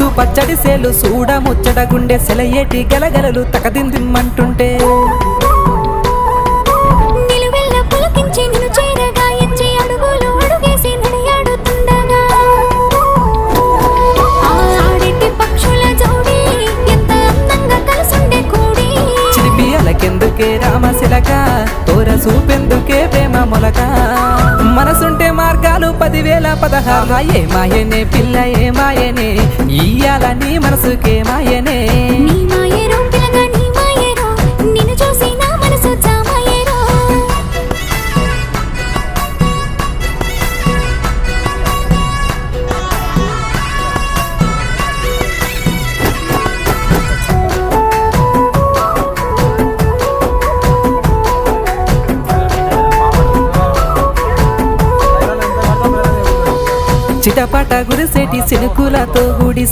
ముద్దు పచ్చడి సేలు సూడ ముచ్చట గుండె సెలయేటి గలగలలు తకదిందిమ్మంటుంటే నిలువెల్ల పులకించి నిన్ను చేరగా ఎచ్చి అడుగులు అడుగేసి నడియాడుతుండగా ఆడేటి పక్షుల జోడి ఎంత అందంగా కలుసుండే కూడి చిలిపి అలకెందుకే రామశిలక తోర సూపెందుకే ప్రేమ మొలక మనసుంటే మార్గాలు 10,016 ఏ మాయనే పిల్ల ఏ మాయనే ఇయ్యాల నీ మనసుకే మాయనే నీ మాయేరో పిల్లగా నీ మాయేరో నిన్ను చూసి నా మనసు జామాయేరో చిటపట గురిసేటి సినుకులతో గుడి